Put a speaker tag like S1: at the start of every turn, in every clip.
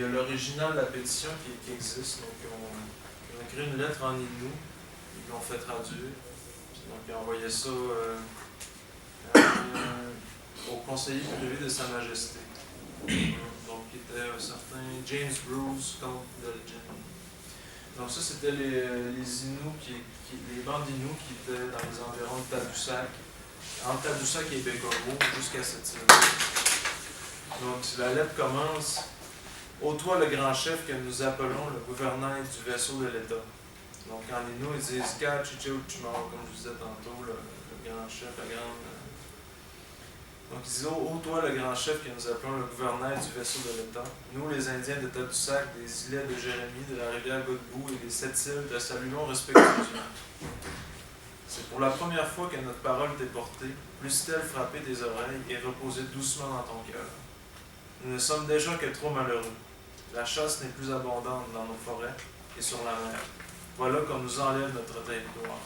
S1: a l'original de la pétition qui existe. Donc, ils ont écrit une lettre en Innu, ils l'ont fait traduire. Puis donc, ils ont envoyé ça au conseiller privé de Sa Majesté. Donc, qui était un certain James Bruce, comte d'Elgin. Donc, ça, c'était les Inuits, les bandes Inuits qui étaient dans les environs de Tadoussac, entre Tadoussac et Bécomo, jusqu'à cette île-là. Donc, la lettre commence: Ô toi, le grand chef que nous appelons le gouvernail du vaisseau de l'État. Donc, en Inuit, ils disent Ka Chicheuchmao, comme je disais tantôt, le grand chef, la grande. Donc, ils disent ô toi, le grand chef que nous appelons le gouvernail du vaisseau de l'État, nous, les Indiens de Tadoussac, des îlets de Jérémie, de la rivière Godbout et des 7 îles, te saluons respectueusement. C'est pour la première fois que notre parole t'est portée, puisse-t-elle frapper tes oreilles et reposer doucement dans ton cœur. Nous ne sommes déjà que trop malheureux. La chasse n'est plus abondante dans nos forêts et sur la mer. Voilà qu'on nous enlève notre territoire.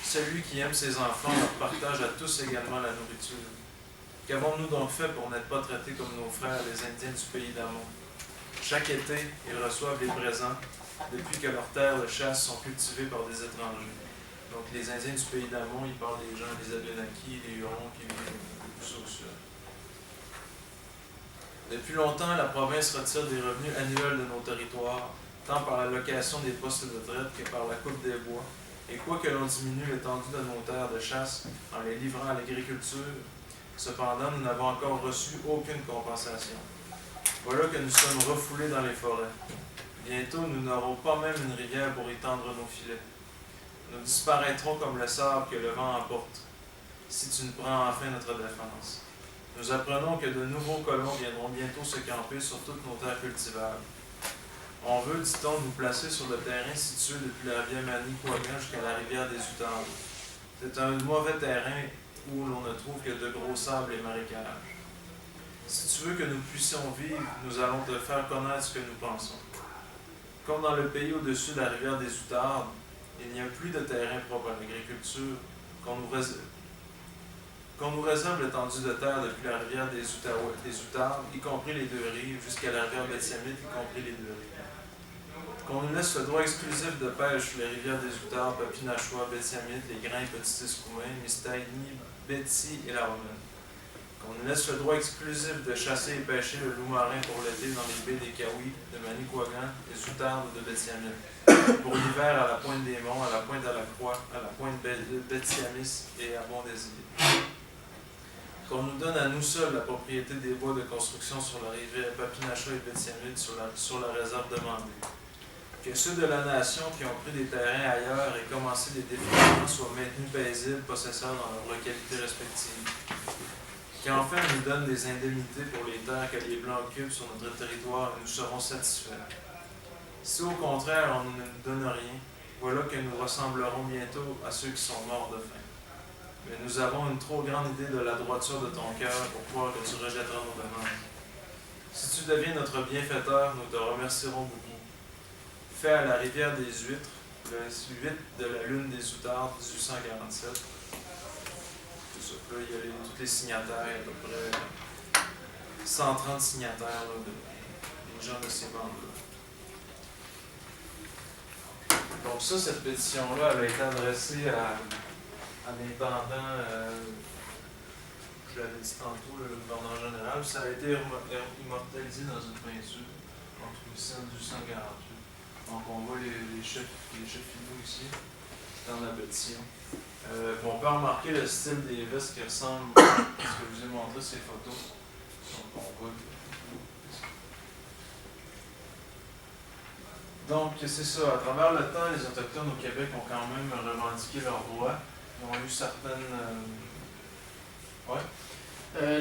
S1: Celui qui aime ses enfants leur partage à tous également la nourriture. Qu'avons-nous donc fait pour n'être pas traités comme nos frères, les Indiens du pays d'Amon? Chaque été, ils reçoivent les présents, depuis que leurs terres de chasse sont cultivées par des étrangers. Donc les Indiens du pays d'Amon, ils parlent des gens, les Abénaquis, les Hurons qui vivent plus au sud. Depuis longtemps, la province retire des revenus annuels de nos territoires, tant par la location des postes de traite que par la coupe des bois. Et quoique l'on diminue l'étendue de nos terres de chasse en les livrant à l'agriculture, cependant, nous n'avons encore reçu aucune compensation. Voilà que nous sommes refoulés dans les forêts. Bientôt, nous n'aurons pas même une rivière pour y tendre nos filets. Nous disparaîtrons comme le sable que le vent emporte, si tu ne prends enfin notre défense. Nous apprenons que de nouveaux colons viendront bientôt se camper sur toutes nos terres cultivables. On veut, dit-on, nous placer sur le terrain situé depuis la rivière Manicouagan jusqu'à la rivière des Outardes. C'est un mauvais terrain où l'on ne trouve que de gros sables et marécages. Si tu veux que nous puissions vivre, nous allons te faire connaître ce que nous pensons. Comme dans le pays au-dessus de la rivière des Outardes, il n'y a plus de terrain propre à l'agriculture, qu'on nous réserve l'étendue de terre depuis la rivière des Outardes, y compris les deux rives, jusqu'à la rivière Bétiamite, y compris les deux rives. Qu'on nous laisse le droit exclusif de pêche sur les rivières des Outardes, Papinachois, Bétiamite, les Grains et Petits-Escoumins, Mistaïni, Betty et la Romaine. Qu'on nous laisse le droit exclusif de chasser et pêcher le loup marin pour l'été dans les baies des Kawi, de Manicouagan, des Outardes ou de Bétiamite. Pour l'hiver à la pointe des Monts, à la pointe à la Croix, à la pointe de Bétiamis et à Bon-Désir. Qu'on nous donne à nous seuls la propriété des bois de construction sur la rivière Papinacha et Bétiamite sur la réserve demandée. Que ceux de la nation qui ont pris des terrains ailleurs et commencé des défrichements soient maintenus paisibles, possesseurs dans leurs localités respectives. Qu'enfin nous donne des indemnités pour les terres que les Blancs occupent sur notre territoire et nous serons satisfaits. Si au contraire on ne nous donne rien, voilà que nous ressemblerons bientôt à ceux qui sont morts de faim. Mais nous avons une trop grande idée de la droiture de ton cœur pour croire que tu rejetteras nos demandes. Si tu deviens notre bienfaiteur, nous te remercierons beaucoup. Fait à la rivière des Huîtres, le 8 de la lune des Outardes, 1847. Tout ça. Là, il y a tous les signataires, il y a à peu près 130 signataires là, des gens de ces bandes-là. Donc ça, cette pétition-là, elle a été adressée à l'intendant, je l'avais dit tantôt, le gouverneur général. Ça a été immortalisé dans une peinture entre 1800 et 1848. Donc on voit les chefs finaux ici, dans la pétition. On peut remarquer le style des vestes qui ressemble à ce que je vous ai montré ces photos. Donc on voit. Donc c'est ça, à travers le temps, les Autochtones au Québec ont quand même revendiqué leurs droits. Ils ont eu certaines. Ouais.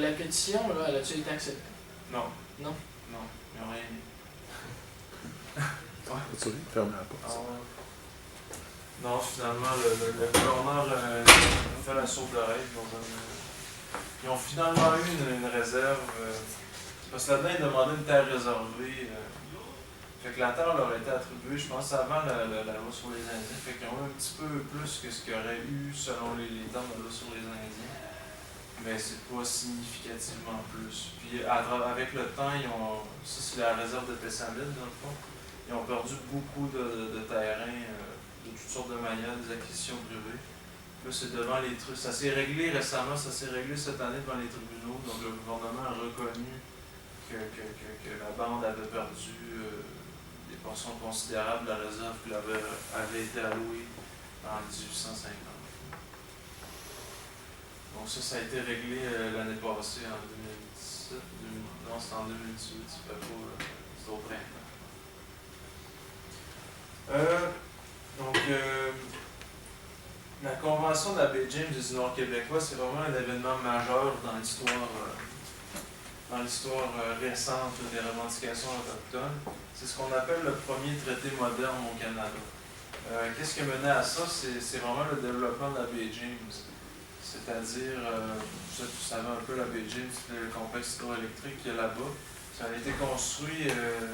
S2: La pétition, là, elle a-tu été acceptée?
S1: Non.
S2: Non?
S1: Non, ils n'ont rien mis.
S3: Ouais. Fermez la porte.
S1: Non, finalement, le gouverneur a fait la sourde d'oreille. Ils ont finalement eu une réserve. Parce que là-dedans, ils demandaient une terre réservée. Fait que la terre leur a été attribuée, je pense, avant la loi sur les Indiens. Fait qu'ils ont eu un petit peu plus que ce qu'il y aurait eu selon les termes de la loi sur les Indiens. mais c'est pas significativement plus. Puis avec le temps, ça c'est la réserve de Pessamit dans le fond, ils ont perdu beaucoup de terrain de toutes sortes de manières, des acquisitions privées. Là, c'est devant les trucs. Ça s'est réglé récemment, ça s'est réglé cette année devant les tribunaux, donc le gouvernement a reconnu que la bande avait perdu des portions considérables de la réserve qui avait été allouée en 1850. Donc ça a été réglé l'année passée, en 2017. Non, c'était en 2018, ça fait pas. C'est au printemps. La Convention de la baie James du Nord québécois, c'est vraiment un événement majeur dans l'histoire récente des revendications autochtones. C'est ce qu'on appelle le premier traité moderne au Canada. Qu'est-ce qui a mené à ça? C'est vraiment le développement de la baie James. C'est-à-dire, vous savez un peu la baie James, le complexe hydroélectrique qu'il y a là-bas. Ça a été construit,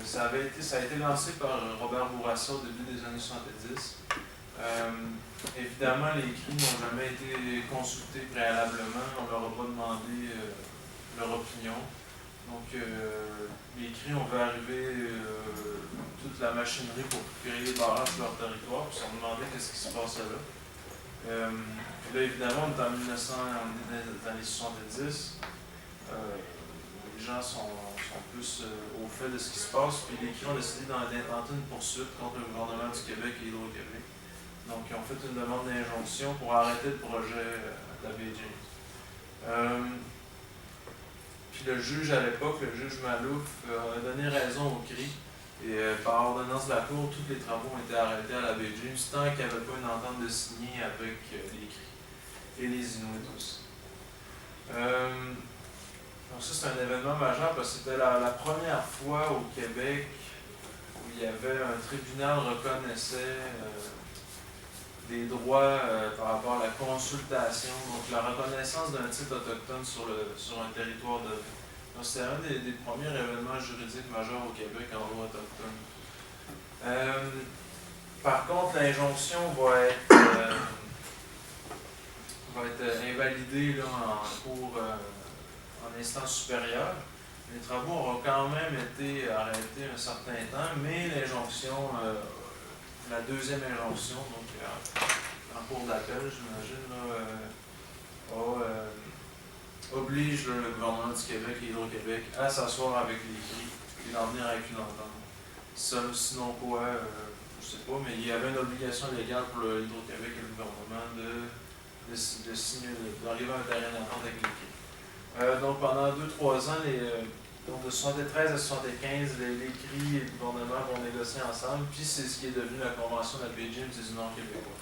S1: ça a été lancé par Robert Bourassa au début des années 70. Évidemment, les CRI n'ont jamais été consultés préalablement, on ne leur a pas demandé leur opinion. Donc, les CRI ont vu arriver toute la machinerie pour créer des barrages sur leur territoire, puis ils se sont demandé qu'est-ce qui se passait là. Puis là, évidemment, on est en 1900, dans les années 70. Les gens sont plus au fait de ce qui se passe, puis les CRI ont décidé d'intenter une poursuite contre le gouvernement du Québec et Hydro-Québec. Donc, ils ont fait une demande d'injonction pour arrêter le projet de la baie James. Puis le juge à l'époque, le juge Malouf, a donné raison au CRI. Et par ordonnance de la Cour, tous les travaux ont été arrêtés à la baie James tant qu'il n'y avait pas une entente de signer avec les CRI et les Inuits aussi. Donc ça, c'est un événement majeur parce que c'était la première fois au Québec où il y avait un tribunal reconnaissait des droits par rapport à la consultation, donc la reconnaissance d'un titre autochtone sur un territoire de... Donc c'était un des premiers événements juridiques majeurs au Québec en droit autochtone. Par contre, l'injonction va être invalidée là, en instance supérieure. Les travaux auront quand même été arrêtés un certain temps, mais l'injonction, la deuxième injonction, donc en cours d'appel, j'imagine, oblige le gouvernement du Québec et Hydro-Québec à s'asseoir avec les CRI et d'en venir avec une entente. Sinon quoi, je sais pas, mais il y avait une obligation légale pour le Hydro-Québec et le gouvernement d'arriver à un terrain d'entente avec les CRI. Donc pendant 2-3 ans, donc de 73 à 75, les CRI et le gouvernement vont négocier ensemble, puis c'est ce qui est devenu la Convention de la baie James du Nord québécois.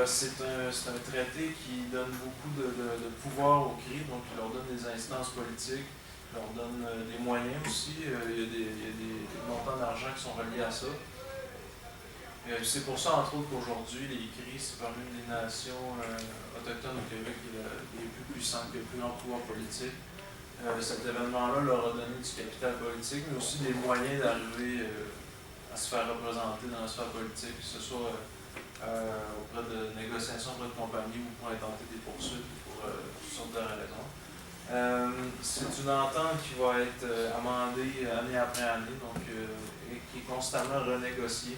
S1: C'est un traité qui donne beaucoup de pouvoir aux CRI, donc il leur donne des instances politiques, il leur donne des moyens aussi, il y a des montants d'argent qui sont reliés à ça. C'est pour ça, entre autres, qu'aujourd'hui, les CRI, c'est parmi les nations autochtones au Québec les plus puissantes, les plus grands pouvoirs politiques. Cet événement-là leur a donné du capital politique, mais aussi des moyens d'arriver à se faire représenter dans la sphère politique, que ce soit auprès de négociations auprès de compagnies ou pour intenter des poursuites pour toutes sortes de raisons. C'est une entente qui va être amendée année après année, donc, et qui est constamment renégociée.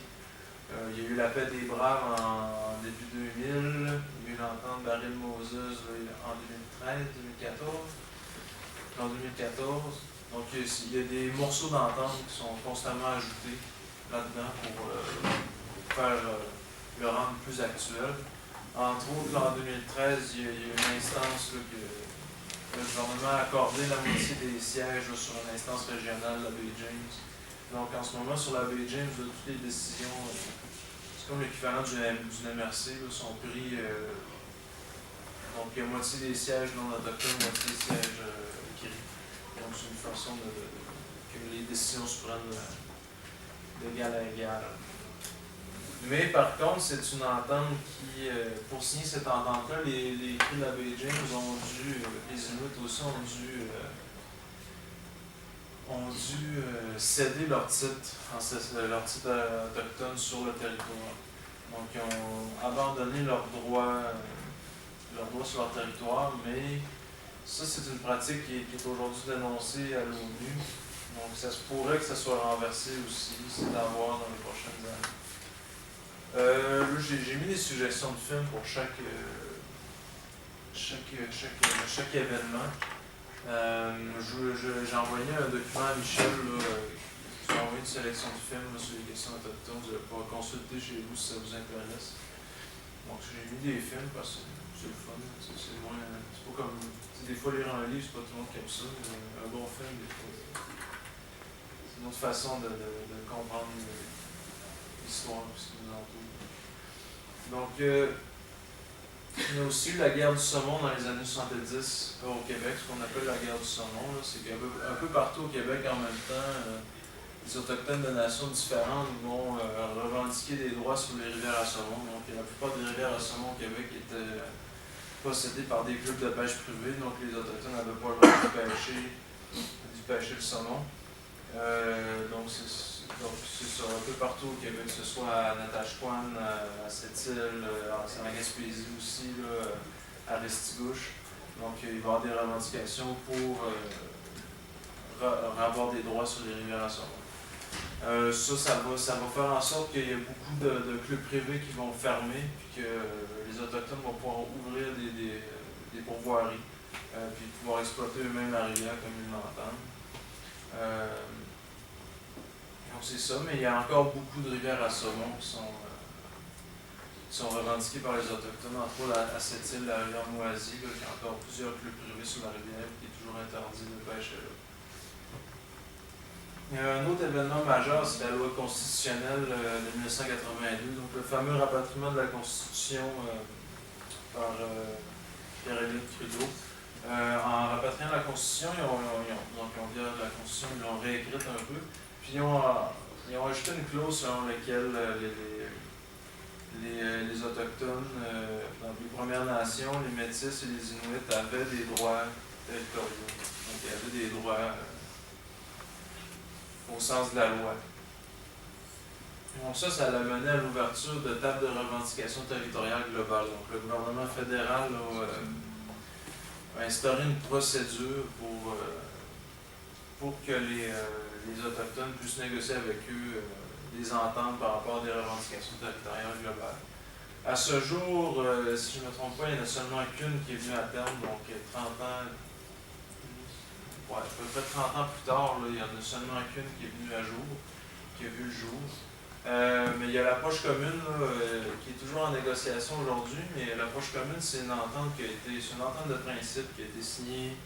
S1: Il y a eu la paix des Braves en début 2000, il y a eu l'entente Baril-Moses en 2013-2014. En 2014. Donc, il y a des morceaux d'entente qui sont constamment ajoutés là-dedans pour faire le rendre plus actuel. Entre autres, en 2013, il y a eu une instance là, que le gouvernement a accordé la moitié des sièges là, sur une instance régionale, la baie James. Donc, en ce moment, sur la baie James, là, toutes les décisions, c'est comme l'équivalent d'une MRC, là, sont pris. Donc, il y a moitié des sièges non autochtones, moitié des sièges CRI. Donc, c'est une façon que les décisions se prennent d'égal à égal. Mais par contre, c'est une entente qui, pour signer cette entente-là, les CRI de la baie James ont dû, les Inuits aussi ont dû céder leur titre autochtone sur le territoire. Donc, ils ont abandonné leurs droits sur leur territoire, mais Ça, c'est une pratique qui est aujourd'hui dénoncée à l'ONU. Donc, ça se pourrait que ça soit renversé aussi. C'est à voir dans les prochaines années. Là, j'ai mis des suggestions de films pour chaque événement. J'ai envoyé un document à Michel, qui a envoyé une sélection de films là, sur les questions autochtones. Vous allez pouvoir consulter chez vous si ça vous intéresse. Donc, j'ai mis des films parce que c'est le fun. C'est moins. C'est pas comme. Des fois, lire un livre, c'est pas tout le monde qui aime ça. Mais un bon film, des fois, c'est une autre façon de comprendre l'histoire et ce qui nous entoure. Donc, il y a aussi eu la guerre du saumon dans les années 70 au Québec, ce qu'on appelle la guerre du saumon. C'est qu'un peu partout au Québec en même temps, les Autochtones de nations différentes vont revendiquer des droits sur les rivières à saumon. Donc, la plupart des rivières à saumon au Québec étaient possédées par des clubs de pêche privés, donc les Autochtones n'avaient pas le droit de pêcher le saumon. Donc, c'est ça, un peu partout au Québec, que ce soit à Natashquan, à Sept-Îles, à la Gaspésie aussi, là, à Restigouche. Donc, il va y avoir des revendications pour avoir des droits sur les rivières à saumon. Ça va faire en sorte qu'il y a beaucoup de clubs privés qui vont fermer, puis que les Autochtones vont pouvoir ouvrir des pourvoiries, puis pouvoir exploiter eux-mêmes la rivière comme ils l'entendent. Donc c'est ça, mais il y a encore beaucoup de rivières à saumon qui sont revendiquées par les Autochtones, entre autres à Sept-Îles, la rivière Noisy, là, qui a encore plusieurs clubs privés sur la rivière, qui est toujours interdit de pêcher là. Il y a un autre événement majeur, c'est la loi constitutionnelle de 1982, donc le fameux rapatriement de la Constitution par Pierre-Éliott Trudeau. En rapatriant la Constitution, ils ont viré la Constitution, ils l'ont réécrite un peu, puis ils ont ajouté une clause selon laquelle les Autochtones, dans les Premières Nations, les Métis et les Inuits avaient des droits territoriaux. Donc, il y avait des droits au sens de la loi. Donc ça l'a mené à l'ouverture de tables de revendication territoriale globale. Donc le gouvernement fédéral a instauré une procédure pour que les Autochtones puissent négocier avec eux des ententes par rapport à des revendications territoriales globales. À ce jour, si je ne me trompe pas, il n'y en a seulement qu'une qui est venue à terme, donc 30 ans. Ouais, à peu près 30 ans plus tard, là, il y en a seulement qu'une qui est venue à jour, qui a vu le jour. Mais il y a l'approche commune là, qui est toujours en négociation aujourd'hui, mais l'approche commune, c'est une entente une entente de principe qui a été signée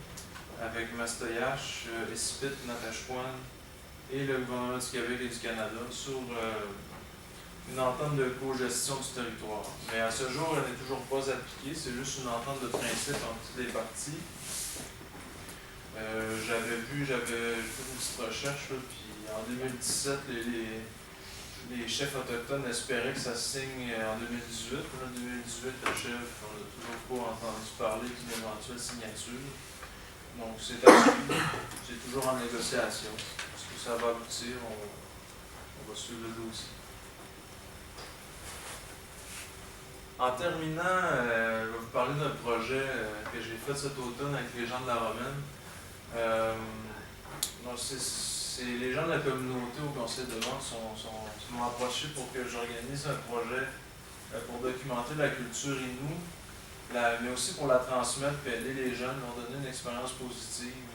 S1: avec Mastoyache, Espit, Natashquan et le gouvernement du Québec et du Canada sur une entente de co-gestion du territoire. Mais à ce jour, elle n'est toujours pas appliquée, c'est juste une entente de principe entre toutes les parties. J'avais fait une petite recherche, là, puis en 2017, les chefs autochtones espéraient que ça se signe en 2018. En 2018, le chef, on n'a toujours pas entendu parler d'une éventuelle signature. Donc, c'est toujours en négociation. Est-ce que ça va aboutir? On va suivre le dossier. En terminant, je vais vous parler d'un projet que j'ai fait cet automne avec les gens de la Romaine. Donc les gens de la communauté au conseil de vente m'ont approché pour que j'organise un projet pour documenter la culture Innu, mais aussi pour la transmettre et aider les jeunes, leur donner une expérience positive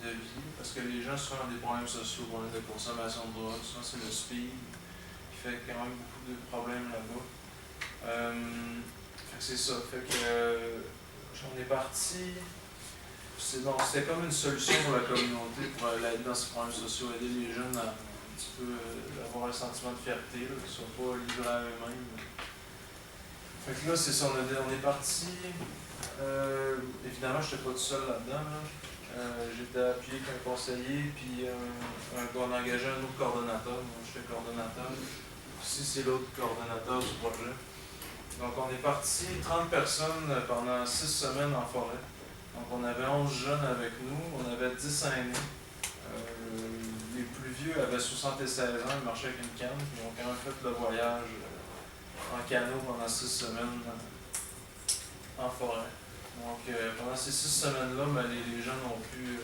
S1: de vie, parce que les gens souvent ont des problèmes sociaux, problèmes de consommation de drogue, souvent c'est le speed qui fait quand même beaucoup de problèmes là-bas. C'est ça, fait que j'en ai parti. C'était comme une solution pour la communauté, pour l'aider dans ses problèmes sociaux, aider les jeunes à un petit peu avoir un sentiment de fierté, qu'ils ne soient pas livrés à eux-mêmes. Fait que là, c'est ça, on est parti. Évidemment, je n'étais pas tout seul là-dedans. Là. J'étais appuyé avec un conseiller, puis on a engagé un autre coordonnateur. Moi, j'étais coordonnateur. Ici, c'est l'autre coordonnateur du projet. Donc, on est parti 30 personnes pendant 6 semaines en forêt. Donc, on avait 11 jeunes avec nous, on avait 10 aînés. Les plus vieux avaient 76 ans, ils marchaient avec une canne, puis ils ont quand même fait le voyage en canot pendant 6 semaines en forêt. Donc, pendant ces 6 semaines-là, ben, les jeunes ont pu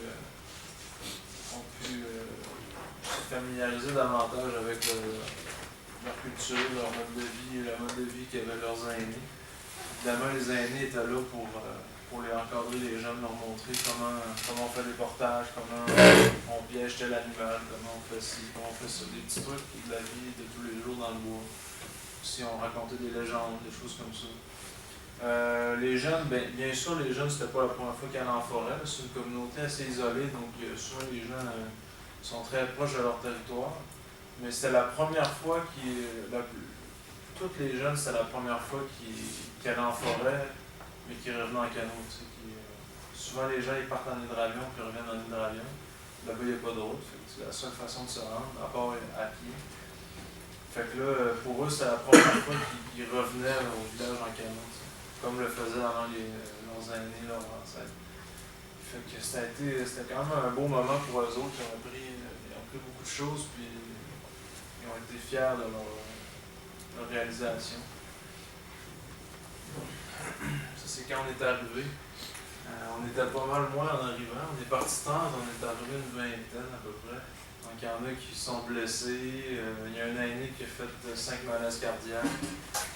S1: se familiariser davantage avec leur culture, leur mode de vie, le mode de vie qu'avaient leurs aînés. Évidemment, les aînés étaient là pour les encadrer, les jeunes, leur montrer comment on fait des portages, comment on piège tel animal, comment on fait ci, comment on fait ça, des petits trucs de la vie de tous les jours dans le bois. Si on racontait des légendes, des choses comme ça. Les jeunes, bien sûr, les jeunes, c'était pas la première fois qu'ils allaient en forêt. C'est une communauté assez isolée, donc souvent les gens sont très proches de leur territoire. Mais c'était la première fois toutes les jeunes, c'était la première fois qu'ils allaient en forêt, mais qu'ils revenaient en canot. Souvent les gens ils partent en hydravion, puis reviennent en hydravion. Là-bas, il n'y a pas de route. C'est la seule façon de se rendre, à part à pied. Fait que là, pour eux, c'était la première fois qu'ils revenaient au village en canot. Comme le faisaient avant leurs aînés, leurs ancêtres. Fait que c'était quand même un beau moment pour eux autres. Ils ont appris beaucoup de choses, puis ils ont été fiers de leur réalisation. Ça, c'est quand on est arrivé. On était pas mal moins en arrivant. On est parti tard, on est arrivé une vingtaine à peu près. Donc il y en a qui sont blessés. Il y a un aîné qui a fait 5 malaises cardiaques.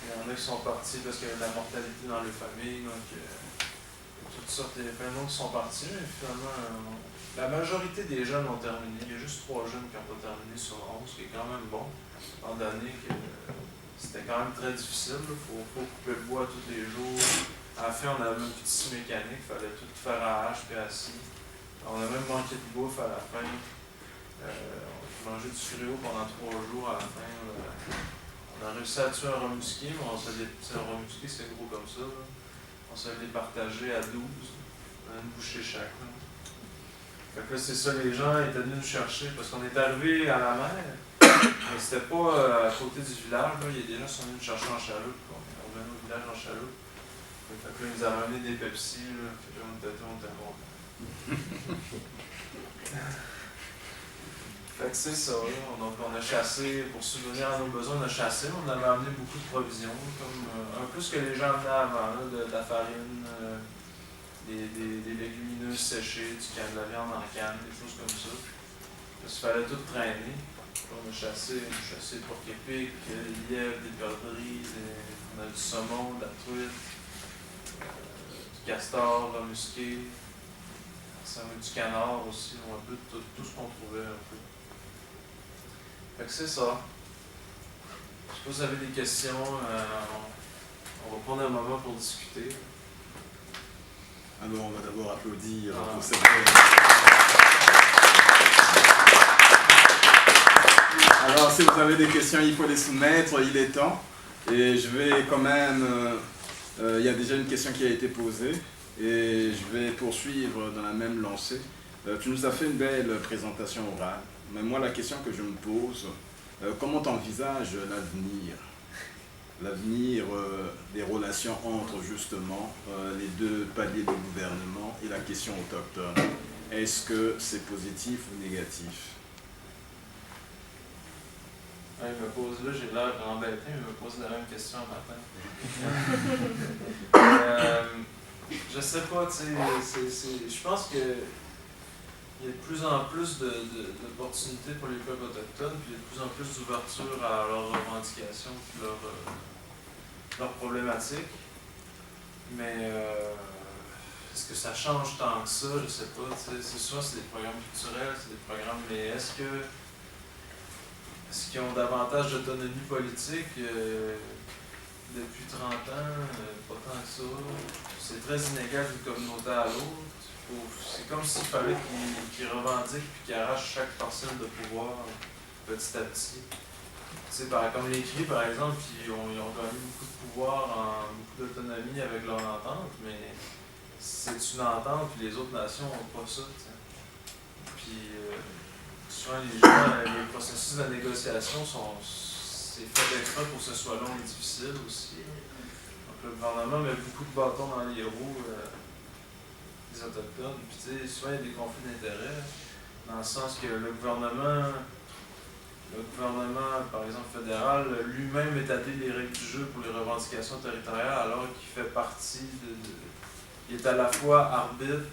S1: Il y en a qui sont partis parce qu'il y avait de la mortalité dans les familles. Donc toutes sortes, il y a plein d'autres qui sont partis. Mais finalement, la majorité des jeunes ont terminé. Il y a juste 3 jeunes qui n'ont pas terminé sur 11, ce qui est quand même bon, étant donné que c'était quand même très difficile. Il faut couper le bois tous les jours. À la fin, on avait même plus de scie mécanique. Il fallait tout faire à hache et à scie. On a même manqué de bouffe à la fin. On a mangé du fréau pendant 3 jours à la fin. On a réussi à tuer un rat musqué, mais un rat musqué, c'est gros comme ça. Là. On s'est les partagé à 12. On a une bouchée chaque. Là. Fait que là, c'est ça, les gens étaient venus nous chercher parce qu'on est arrivé à la mer. Mais c'était pas à côté du village. Là. Il y a des gens qui sont venus nous chercher en chaloupe. On est revenu au village en chaloupe. Fait que là, ils nous ont amené des Pepsi. Là. Fait que là, on était contents. Fait que c'est ça, là. Donc on a chassé, pour subvenir à nos besoins, on a chassé, on avait amené beaucoup de provisions, comme un peu ce que les gens amenaient avant, là, de la farine, des légumineuses séchées, de la viande en canne, des choses comme ça. Parce qu'il fallait tout traîner. On a chassé porc-épic, des lièvres, des perdrix, on a du saumon, de la truite, du castor, de la musquée. Ça a du canard aussi, un peu tout ce qu'on trouvait un peu. Fait que c'est ça. Je sais pas si vous avez des questions, on va prendre un moment pour discuter.
S3: Alors on va d'abord applaudir pour cette... Alors si vous avez des questions, il faut les soumettre, il est temps. Et je vais quand même... il y a déjà une question qui a été posée. Et je vais poursuivre dans la même lancée. Tu nous as fait une belle présentation orale. Mais moi, la question que je me pose, comment t'envisages l'avenir? L'avenir des relations entre justement les 2 paliers de gouvernement et la question autochtone. Est-ce que c'est positif ou négatif?
S1: Il me pose, là j'ai l'air embêté, mais il me pose la même question un matin. Je sais pas, tu sais, je pense que il y a de plus en plus d'opportunités pour les peuples autochtones, puis il y a de plus en plus d'ouverture à leurs revendications et leurs problématiques. Mais est-ce que ça change tant que ça? Je sais pas. C'est souvent c'est des programmes culturels, c'est des programmes, mais est-ce qu'ils ont davantage d'autonomie politique depuis 30 ans? Pas tant que ça. C'est très inégal d'une communauté à l'autre. C'est comme s'il fallait qu'ils revendiquent et qu'ils arrachent chaque parcelle de pouvoir petit à petit. Comme les Cris, par exemple, ils ont gagné beaucoup de pouvoir, beaucoup d'autonomie avec leur entente, mais c'est une entente, puis les autres nations n'ont pas ça. T'sais. Puis souvent, les processus de négociation c'est fait exprès pour que ce soit long et difficile aussi. Donc le gouvernement met beaucoup de bâtons dans les roues des Autochtones. Puis tu sais, souvent il y a des conflits d'intérêts, dans le sens que le gouvernement, par exemple fédéral, lui-même établit les règles du jeu pour les revendications territoriales, alors qu'il fait partie il est à la fois arbitre